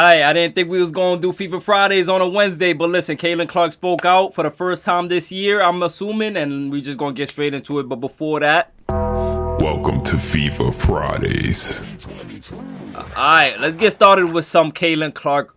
I didn't think we was going to do FIFA Fridays on a Wednesday, but listen, Caitlin Clark spoke out for the first time this year, I'm assuming, and we just going to get straight into it. But before that, welcome to FIFA Fridays. Alright, let's get started with some Caitlin Clark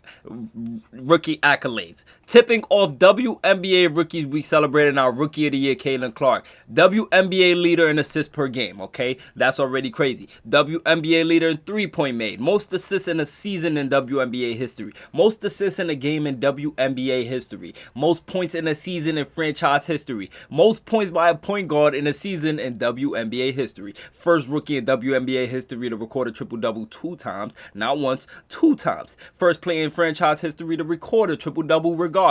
rookie accolades. Tipping off WNBA Rookies Week, celebrating our Rookie of the Year, Caitlin Clark. WNBA leader in assists per game, okay? That's already crazy. WNBA leader in three-point made. Most assists in a season in WNBA history. Most assists in a game in WNBA history. Most points in a season in franchise history. Most points by a point guard in a season in WNBA history. First rookie in WNBA history to record a triple-double 2 times. Not once, 2 times. First player in franchise history to record a triple-double regardless.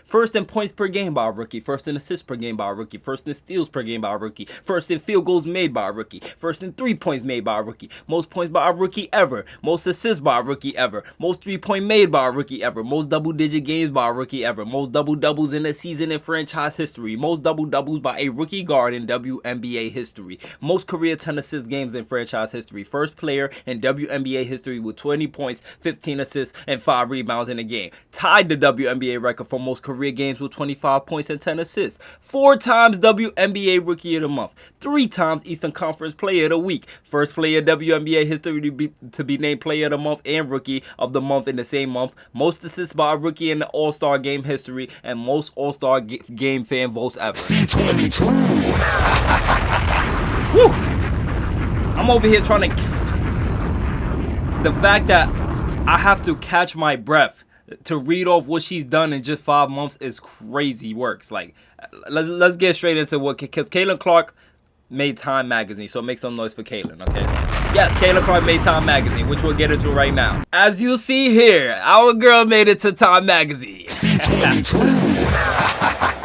First in points per game by a rookie. First in assists per game by a rookie. First in steals per game by a rookie. First in field goals made by a rookie. First in 3 points made by a rookie. Most points by a rookie ever. Most assists by a rookie ever. Most 3-point made by a rookie ever. Most double-digit games by a rookie ever. Most double-doubles in a season in franchise history. Most double-doubles by a rookie guard in WNBA history. Most career 10 assist games in franchise history. First player in WNBA history with 20 points, 15 assists, and 5 rebounds in a game. Tied the WNBA record for most career games with 25 points and 10 assists. 4 times WNBA Rookie of the Month. 3 times Eastern Conference Player of the Week. First player in WNBA history to be named Player of the Month and Rookie of the Month in the same month. Most assists by a rookie in the All-Star Game history, and most All-Star Game fan votes ever. C22. Woo! I'm over here trying to... The fact that I have to catch my breath to read off what she's done in just 5 months is crazy works. Like, let's get straight into what, because Caitlin Clark made Time Magazine, so make some noise for Caitlin, okay? Yes, Caitlin Clark made Time Magazine, which we'll get into right now. As you see here, our girl made it to Time Magazine.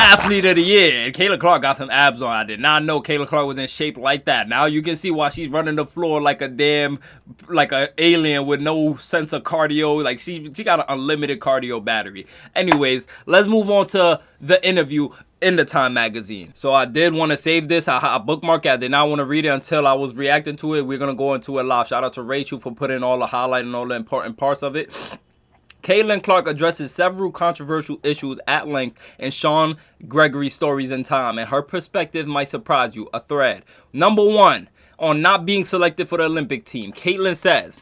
Athlete of the Year. And Caitlin Clark got some abs on. I did not know Caitlin Clark was in shape like that. Now you can see why she's running the floor like a damn, like an alien with no sense of cardio. Like she got an unlimited cardio battery. Anyways, let's move on to the interview in the Time Magazine. So I did want to save this. I bookmarked it. I did not want to read it until I was reacting to it. We're going to go into it live. Shout out to Rachel for putting all the highlight and all the important parts of it. Caitlin Clark addresses several controversial issues at length in Sean Gregory's Stories in Time, and her perspective might surprise you. A thread. Number 1, on not being selected for the Olympic team. Caitlin says,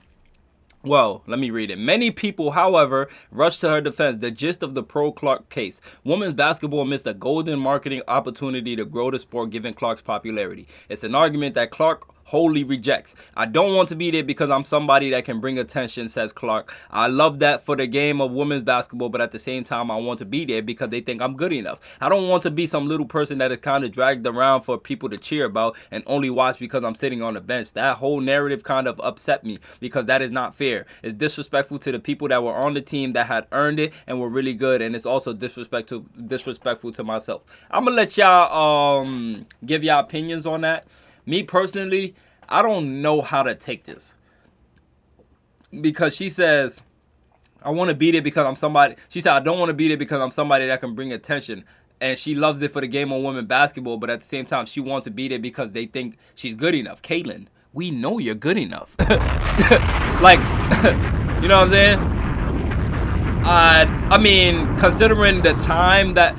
well, let me read it. Many people, however, rush to her defense. The gist of the pro-Clark case. Women's basketball missed a golden marketing opportunity to grow the sport given Clark's popularity. It's an argument that Clark wholly rejects. I don't want to be there because I'm somebody that can bring attention, says Clark. I love that for the game of women's basketball, but at the same time, I want to be there because they think I'm good enough. I don't want to be some little person that is kind of dragged around for people to cheer about and only watch because I'm sitting on the bench. That whole narrative kind of upset me because that is not fair. It's disrespectful to the people that were on the team that had earned it and were really good, and it's also disrespectful to myself. I'm gonna let y'all give y'all opinions on that. Me personally, I don't know how to take this. Because she says, I want to be there because I'm somebody. She said, I don't want to be there because I'm somebody that can bring attention. And she loves it for the game of women basketball. But at the same time, she wants to be there because they think she's good enough. Caitlin, we know you're good enough. Like, you know what I'm saying? I mean, considering the time that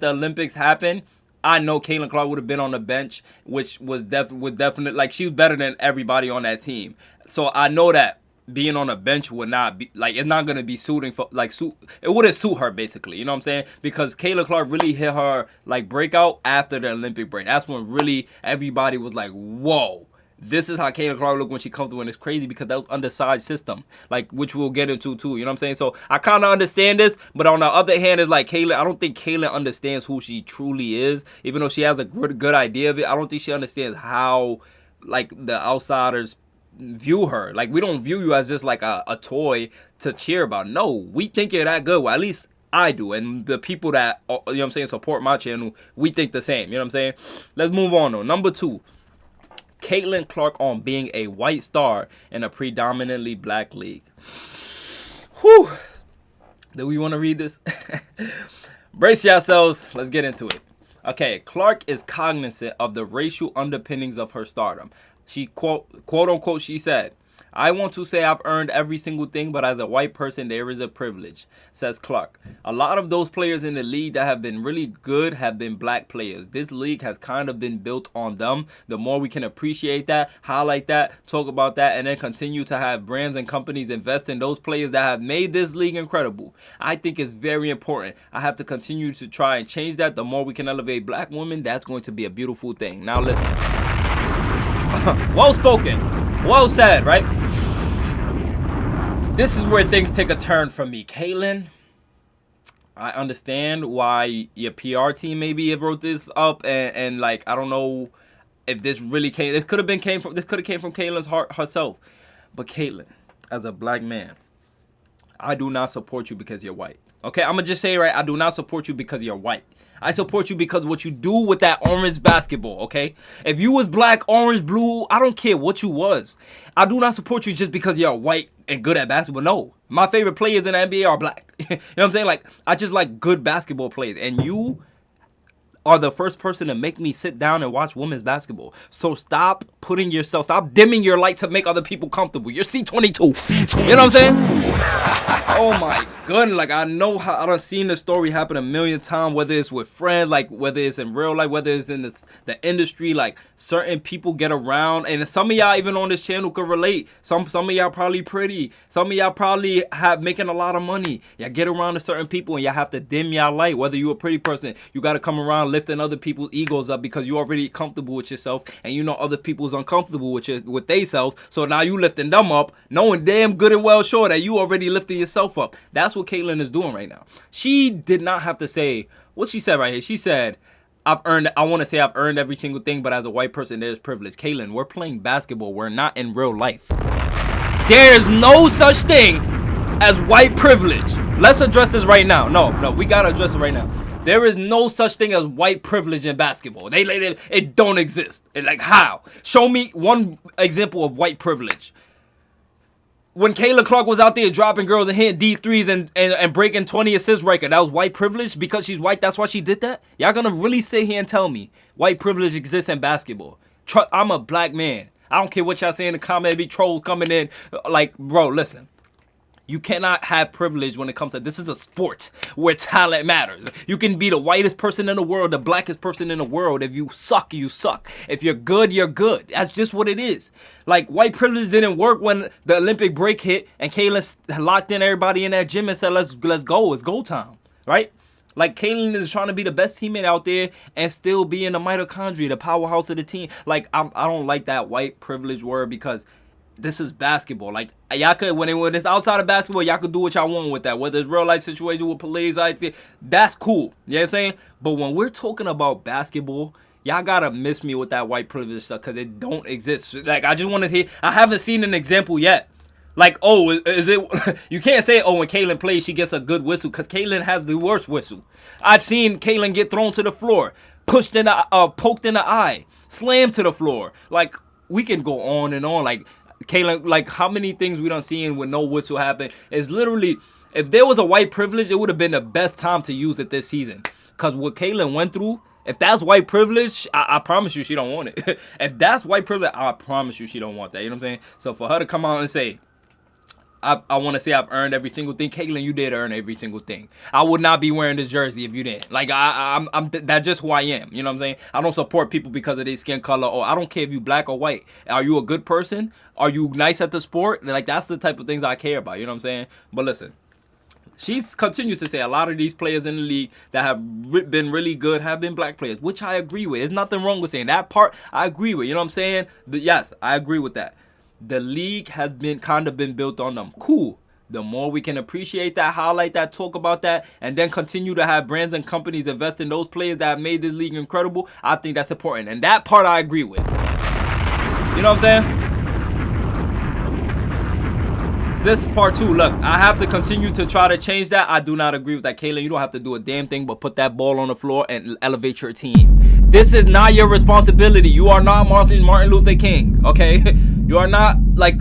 the Olympics happened, I know Caitlin Clark would have been on the bench, which was definitely, like, she was better than everybody on that team. So I know that being on a bench would not be, like, it's not going to be suiting for, like, it wouldn't suit her, basically. You know what I'm saying? Because Caitlin Clark really hit her, like, breakout after the Olympic break. That's when really everybody was like, whoa. This is how Caitlin Clark look when she comes through, and it's crazy because that was undersized system, like, which we'll get into too. You know what I'm saying? So I kind of understand this, but on the other hand, it's like Caitlin. I don't think Caitlin understands who she truly is, even though she has a good idea of it. I don't think she understands how, like, the outsiders view her. Like, we don't view you as just like a toy to cheer about. No, we think you're that good. Well, at least I do, and the people that, you know what I'm saying, support my channel, we think the same. You know what I'm saying? Let's move on though. Number 2. Caitlin Clark on being a white star in a predominantly black league. Whew. Do we want to read this? Brace yourselves. Let's get into it. Okay, Clark is cognizant of the racial underpinnings of her stardom. She, quote unquote, she said, I want to say I've earned every single thing, but as a white person, there is a privilege, says Clark. A lot of those players in the league that have been really good have been black players. This league has kind of been built on them. The more we can appreciate that, highlight that, talk about that, and then continue to have brands and companies invest in those players that have made this league incredible, I think it's very important. I have to continue to try and change that. The more we can elevate black women, that's going to be a beautiful thing. Now listen. Well spoken. Well said, right? This is where things take a turn for me. Caitlyn, I understand why your PR team maybe wrote this up, and like, I don't know if this really came. This could have came from Caitlyn's heart herself. But Caitlyn, as a black man, I do not support you because you're white. Okay, I'm gonna just say it right. I do not support you because you're white. I support you because what you do with that orange basketball, okay? If you was black, orange, blue, I don't care what you was. I do not support you just because you're white and good at basketball. No. My favorite players in the NBA are black. You know what I'm saying? Like, I just like good basketball players. And you are the first person to make me sit down and watch women's basketball. So stop dimming your light to make other people comfortable. You're C22. You know what I'm saying? Oh my goodness. Like, I know how I done seen this story happen a million times, whether it's with friends, like whether it's in real life, whether it's in the industry. Like, certain people get around, and some of y'all even on this channel could relate. Some of y'all probably pretty. Some of y'all probably making a lot of money. Y'all get around to certain people and y'all have to dim y'all light. Whether you a pretty person, you got to come around lifting other people's egos up because you already comfortable with yourself, and you know other people's uncomfortable with themselves. So now you lifting them up, knowing damn good and well sure that you already lifting yourself up. That's what Caitlyn is doing right now. She did not have to say what she said right here. She said, I want to say I've earned every single thing, but as a white person, there's privilege. Caitlyn, we're playing basketball. We're not in real life. There's no such thing as white privilege. Let's address this right now. No, we got to address it right now. There is no such thing as white privilege in basketball. It don't exist. Like, how? Show me one example of white privilege. When Kayla Clark was out there dropping girls and hitting D3s and breaking 20 assist record, that was white privilege because she's white. That's why she did that. Y'all gonna really sit here and tell me white privilege exists in basketball? I'm a black man. I don't care what y'all say in the comment. Be trolls coming in. Like, bro, listen. You cannot have privilege when it comes to this is a sport where talent matters. You can be the whitest person in the world, the blackest person in the world. If you suck, you suck. If you're good, you're good. That's just what it is. Like, white privilege didn't work when the Olympic break hit and Kaylin locked in everybody in that gym and said, let's go. It's go time, right? Like, Kaylin is trying to be the best teammate out there and still be in the mitochondria, the powerhouse of the team. Like, I don't like that white privilege word because this is basketball. Like, y'all could, when it's outside of basketball, y'all could do what y'all want with that. Whether it's real life situation with police, that's cool. You know what I'm saying? But when we're talking about basketball, y'all gotta miss me with that white privilege stuff because it don't exist. Like, I just want to hear. I haven't seen an example yet. Like, oh, is it? You can't say, oh, when Kaylin plays, she gets a good whistle because Kaylin has the worst whistle. I've seen Kaylin get thrown to the floor, poked in the eye, slammed to the floor. Like, we can go on and on. Like, Kaylin, like, how many things we done seen with no whistle happen? It's literally, if there was a white privilege, it would have been the best time to use it this season. Because what Kaylin went through, if that's white privilege, I promise you she don't want it. If that's white privilege, I promise you she don't want that. You know what I'm saying? So for her to come out and say, I want to say I've earned every single thing. Caitlyn, you did earn every single thing. I would not be wearing this jersey if you didn't. Like, I'm that's just who I am. You know what I'm saying? I don't support people because of their skin color. Or I don't care if you black or white. Are you a good person? Are you nice at the sport? Like, that's the type of things I care about. You know what I'm saying? But listen, she continues to say a lot of these players in the league that have been really good have been black players, which I agree with. There's nothing wrong with saying that part. I agree with. You know what I'm saying? Yes, I agree with that. The league has been built on them. Cool. The more we can appreciate that, highlight that, talk about that, and then continue to have brands and companies invest in those players that have made this league incredible, I think that's important. And that part I agree with. You know what I'm saying? This part too, look, I have to continue to try to change that. I do not agree with that. Kaylin, you don't have to do a damn thing but put that ball on the floor and elevate your team. This is not your responsibility. You are not Martin Luther King, okay? You are not like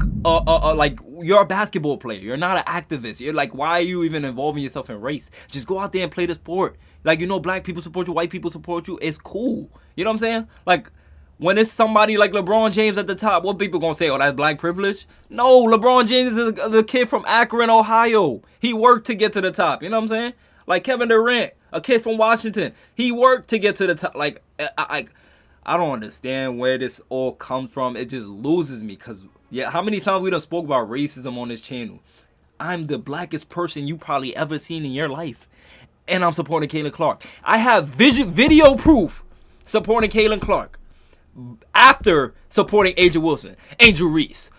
you're a basketball player. You're not an activist. You're like, why are you even involving yourself in race? Just go out there and play the sport. Like, you know, black people support you, white people support you. It's cool. You know what I'm saying? Like, When it's somebody like LeBron James at the top, what people gonna say? Oh, that's black privilege? No, LeBron James is the kid from Akron, Ohio. He worked to get to the top. You know what I'm saying? Like Kevin Durant, a kid from Washington. He worked to get to the top. Like, I don't understand where this all comes from. It just loses me. Because, yeah, how many times we done spoke about racism on this channel? I'm the blackest person you probably ever seen in your life. And I'm supporting Caitlin Clark. I have video proof supporting Caitlin Clark after supporting Angel Wilson, Angel Reese,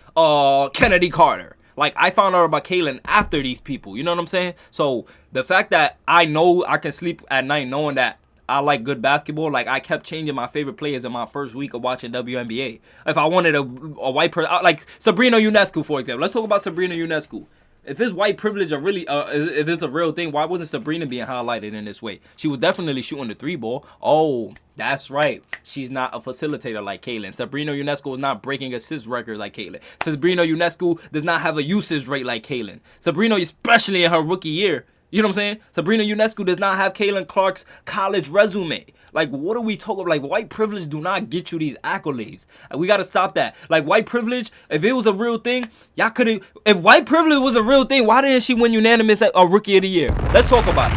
Kennedy Carter. Like, I found out about Caitlin after these people. You know what I'm saying? So, the fact that I know I can sleep at night knowing that I like good basketball, like, I kept changing my favorite players in my first week of watching Wnba. If I wanted a white person, like Sabrina Ionescu, for example. Let's talk about Sabrina Ionescu. If this white privilege are really, if it's a real thing, why wasn't Sabrina being highlighted in this way? She was definitely shooting the 3-ball. Oh, that's right. She's not a facilitator like Caitlin. Sabrina Ionescu is not breaking assist records like Caitlin. Sabrina Ionescu does not have a usage rate like Caitlin. Sabrina, especially in her rookie year, you know what I'm saying? Sabrina Ionescu does not have Caitlin Clark's college resume. Like, what are we talking about? Like, white privilege do not get you these accolades. We got to stop that. Like, white privilege, if it was a real thing, y'all could have... If white privilege was a real thing, why didn't she win unanimous a Rookie of the Year? Let's talk about it.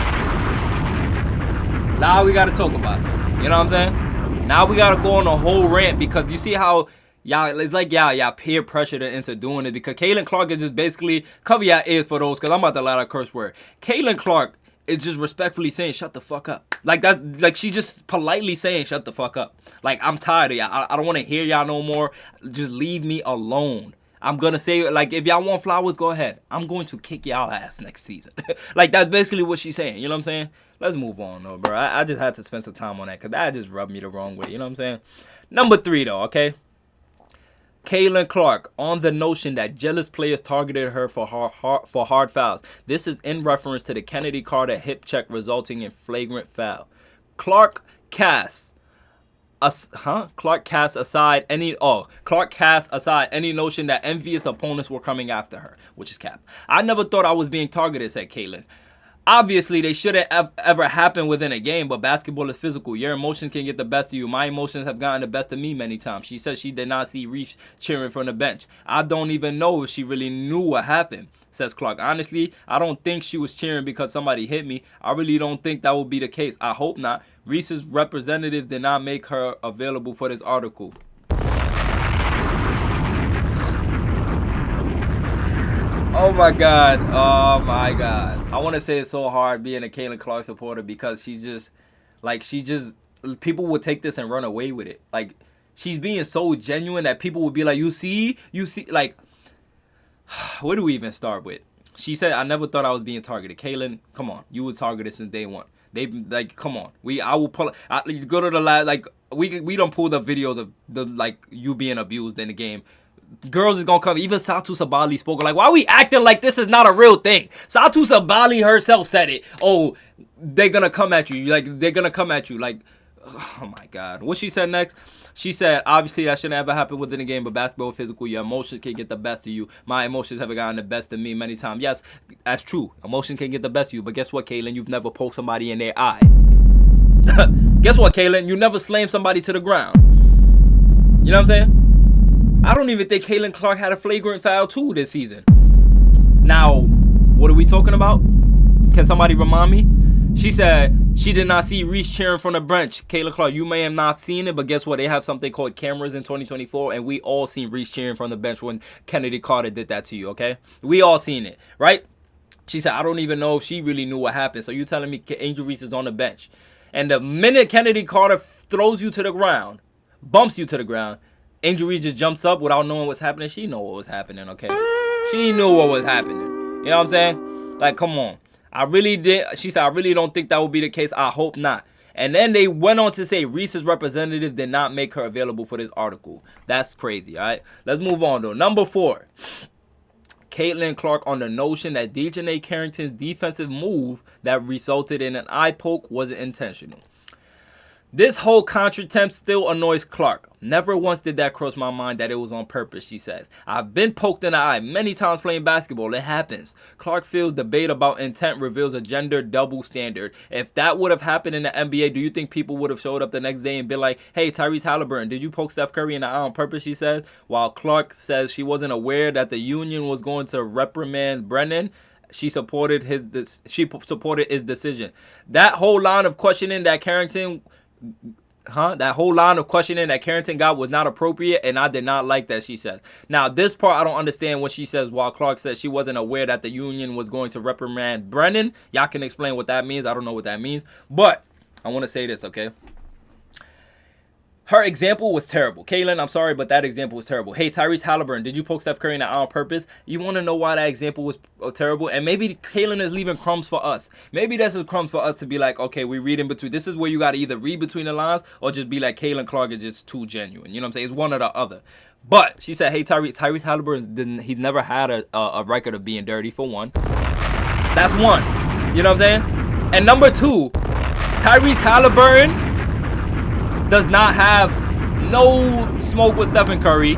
Now we got to talk about it. You know what I'm saying? Now we got to go on a whole rant because you see how... Y'all, it's like y'all peer pressured into doing it because Caitlin Clark is just basically... Cover your ears for those because I'm about to let out a curse word. Caitlin Clark is just respectfully saying, shut the fuck up. Like, that, like, she's just politely saying, shut the fuck up. Like, I'm tired of y'all. I don't want to hear y'all no more. Just leave me alone. I'm going to say, like, if y'all want flowers, go ahead. I'm going to kick y'all ass next season. Like, that's basically what she's saying. You know what I'm saying? Let's move on, though, bro. I just had to spend some time on that because that just rubbed me the wrong way. You know what I'm saying? Number 3, though, okay? Caitlin Clark on the notion that jealous players targeted her for hard fouls. This is in reference to the Kennedy Carter hip check resulting in flagrant foul. Clark casts aside any notion that envious opponents were coming after her, which is cap. I never thought I was being targeted, said Caitlin. Obviously, they shouldn't ever happen within a game, but basketball is physical. Your emotions can get the best of you. My emotions have gotten the best of me many times. She said she did not see Reese cheering from the bench. I don't even know if she really knew what happened, says Clark. Honestly, I don't think she was cheering because somebody hit me. I really don't think that would be the case. I hope not. Reese's representative did not make her available for this article. Oh my god. Oh my god. I want to say it's so hard being a Caitlin Clark supporter because she's just like people would take this and run away with it. Like, she's being so genuine that people would be like, you see, like, where do we even start with? She said, I never thought I was being targeted. Caitlin, come on. You were targeted since day one. They, like, come on. I will pull go to the lab, like, we don't pull the videos of the, like, you being abused in the game. Girls is gonna come. Even Satu Sabali spoke like, why are we acting like this is not a real thing? Satu Sabali herself said it. Oh, they're gonna come at you. Like, they're gonna come at you. Like, oh my god. What she said next? She said, obviously that shouldn't ever happen within a game, but basketball is physical. Your emotions can get the best of you. My emotions have gotten the best of me many times. Yes, that's true. Emotion can get the best of you. But guess what, Caitlin? You've never poked somebody in their eye. Guess what, Caitlin? You never slammed somebody to the ground. You know what I'm saying? I don't even think Caitlin Clark had a flagrant foul too this season. Now, what are we talking about? Can somebody remind me? She said she did not see Reese cheering from the bench. Caitlin Clark, you may have not seen it, but guess what? They have something called cameras in 2024, and we all seen Reese cheering from the bench when Kennedy Carter did that to you, okay? We all seen it, right? She said, I don't even know if she really knew what happened. So you telling me Angel Reese is on the bench. And the minute Kennedy Carter throws you to the ground, bumps you to the ground, Angel Reese just jumps up without knowing what's happening. She know what was happening, okay? She knew what was happening. You know what I'm saying? Like, come on. I really did. She said, I really don't think that would be the case. I hope not. And then they went on to say Reese's representative did not make her available for this article. That's crazy, all right? Let's move on, though. Number 4. Caitlin Clark on the notion that Dejanay Carrington's defensive move that resulted in an eye poke wasn't intentional. This whole contra-temp still annoys Clark. Never once did that cross my mind that it was on purpose, she says. I've been poked in the eye many times playing basketball. It happens. Clark feels debate about intent reveals a gender double standard. If that would have happened in the NBA, do you think people would have showed up the next day and been like, hey, Tyrese Halliburton, did you poke Steph Curry in the eye on purpose, she says? While Clark says she wasn't aware that the union was going to reprimand Brennan, she supported his decision. That whole line of questioning that Carrington got was not appropriate, and I did not like that, she says. Now, this part I don't understand when she says, while Clark says she wasn't aware that the union was going to reprimand Brennan. Y'all can explain what that means. I don't know what that means. But I want to say this, okay? Her example was terrible. Kaylin, I'm sorry, but that example was terrible. Hey, Tyrese Halliburton, did you poke Steph Curry in the eye on purpose? You want to know why that example was terrible? And maybe Kaylin is leaving crumbs for us. Maybe this is crumbs for us to be like, okay, we read in between. This is where you got to either read between the lines or just be like, Kaylin Clark is just too genuine. You know what I'm saying? It's one or the other. But she said, hey, Tyrese Halliburton, he's never had a record of being dirty, for one. That's one. You know what I'm saying? And number two, Tyrese Halliburton does not have no smoke with Stephen Curry.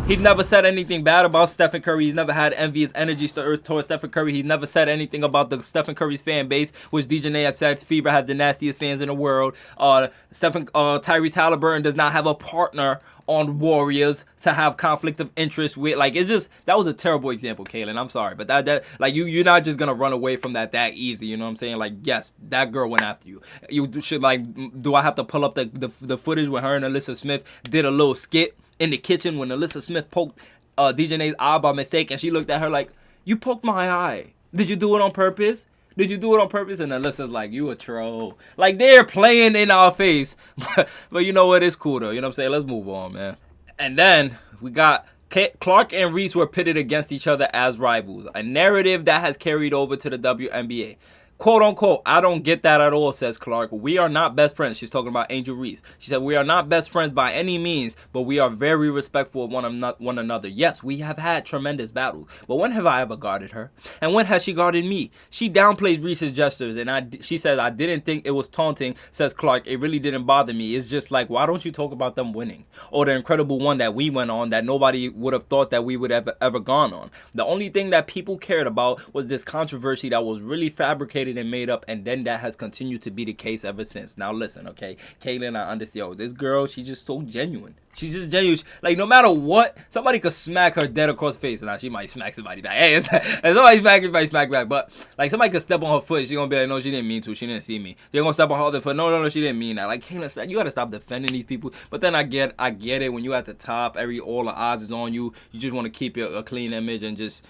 He's never said anything bad about Stephen Curry. He's never had envious energy towards Stephen Curry. He's never said anything about the Stephen Curry's fan base, which DJ have said Fever has the nastiest fans in the world. Tyrese Halliburton does not have a partner on Warriors to have conflict of interest with. Like, it's just, that was a terrible example, Kaylin. I'm sorry, but that like you're not just gonna run away from that easy. You know what I'm saying? Like, yes, that girl went after you. You should, like, do I have to pull up the footage where her and Alyssa Smith did a little skit in the kitchen when Alyssa Smith poked DJ's eye by mistake, and she looked at her like, you poked my eye. Did you do it on purpose? Did you do it on purpose? And Alyssa's like, you a troll. Like, they're playing in our face. But you know what? It's cool, though. You know what I'm saying? Let's move on, man. And then we got Clark and Reese were pitted against each other as rivals. A narrative that has carried over to the WNBA. Quote unquote, I don't get that at all, says Clark. We are not best friends. She's talking about Angel Reese. She said, we are not best friends by any means, but we are very respectful of one another. Yes, we have had tremendous battles, but when have I ever guarded her? And when has she guarded me? She downplays Reese's gestures, and she says, I didn't think it was taunting, says Clark. It really didn't bother me. It's just like, why don't you talk about them winning? Or the incredible one that we went on that nobody would have thought that we would have ever gone on. The only thing that people cared about was this controversy that was really fabricated and made up, and then that has continued to be the case ever since. Now listen, okay, Kaylin, I understand. Yo, this girl, she's just so genuine. She's just genuine. Like, no matter what, somebody could smack her dead across the face. Now, she might smack somebody back. Hey, and somebody smack back. But, like, somebody could step on her foot. She's going to be like, no, she didn't mean to. She didn't see me. They're going to step on her other foot. No, she didn't mean that. Like, Kaylin, you got to stop defending these people. But then I get it. When you at the top, all the odds is on you. You just want to keep a clean image and just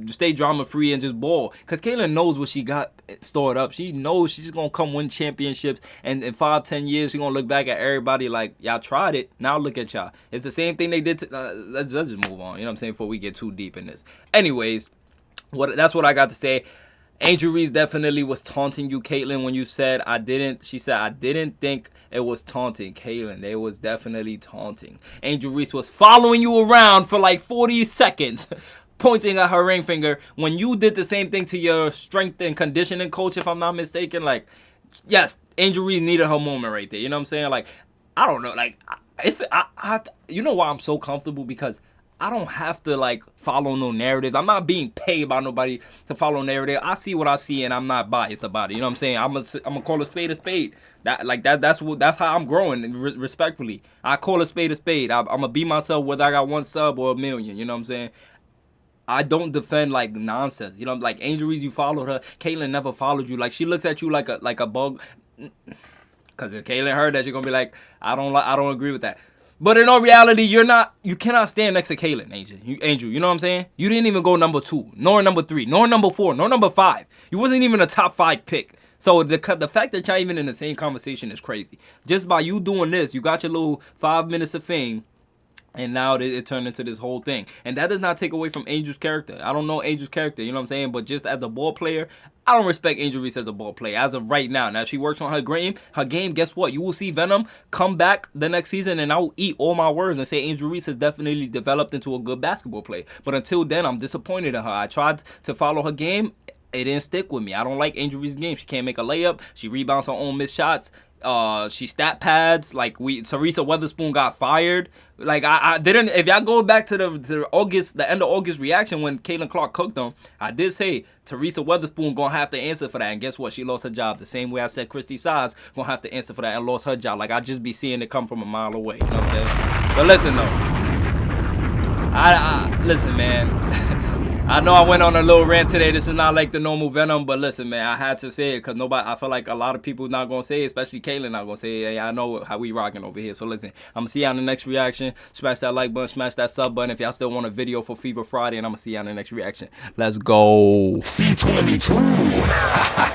stay drama free and just ball. Because Kaylin knows what she got stored up. She knows she's going to come win championships. And in 5-10 years, she's going to look back at everybody like, y'all tried it. Now look at y'all. It's the same thing they did to, let's just move on. You know what I'm saying? Before we get too deep in this. Anyways, that's what I got to say. Angel Reese definitely was taunting you, Caitlin, when you said she said, I didn't think it was taunting. Caitlin, they was definitely taunting. Angel Reese was following you around for like 40 seconds. Pointing at her ring finger when you did the same thing to your strength and conditioning coach, if I'm not mistaken. Like, yes, Angel Reese needed her moment right there. You know what I'm saying? Like, I don't know. Like, you know why I'm so comfortable? Because I don't have to, like, follow no narratives. I'm not being paid by nobody to follow narrative. I see what I see, and I'm not biased about it. You know what I'm saying? I'm gonna call a spade a spade. That's how I'm growing, respectfully. I call a spade a spade. I'm gonna be myself whether I got 1 sub or 1 million. You know what I'm saying? I don't defend like nonsense. You know, like Angel Reese, you followed her. Caitlyn never followed you. Like, she looks at you like a bug. Cause if Caitlyn heard that, she's gonna be like, I don't agree with that. But in all reality, you cannot stand next to Caitlyn, Angel. You know what I'm saying? You didn't even go number 2, nor number 3, nor number 4, nor number 5. You wasn't even a top 5 pick. So the fact that y'all even in the same conversation is crazy. Just by you doing this, you got your little 5 minutes of fame. And now it turned into this whole thing. And that does not take away from Angel's character. I don't know Angel's character, you know what I'm saying? But just as a ball player, I don't respect Angel Reese as a ball player as of right now. Now, if she works on her game, guess what? You will see Venom come back the next season, and I will eat all my words and say Angel Reese has definitely developed into a good basketball player. But until then, I'm disappointed in her. I tried to follow her game. It didn't stick with me. I don't like Angel Reese's game. She can't make a layup. She rebounds her own missed shots. she stat pads. Like Teresa Weatherspoon got fired. Like I didn't. If y'all go back to the end of August reaction when Caitlin Clark cooked them, I did say Teresa Weatherspoon gonna have to answer for that. And guess what? She lost her job. The same way I said Christy Size gonna have to answer for that and lost her job. Like I just be seeing it come from a mile away. You know what I'm saying? But listen though. Listen, man. I know I went on a little rant today. This is not like the normal Venom, but listen, man, I had to say it because I feel like a lot of people not gonna say it, especially Caitlyn not gonna say it. Hey, I know how we rocking over here. So listen, I'm gonna see y'all in the next reaction. Smash that like button, smash that sub button if y'all still want a video for Fever Friday, and I'm gonna see y'all in the next reaction. Let's go. C22.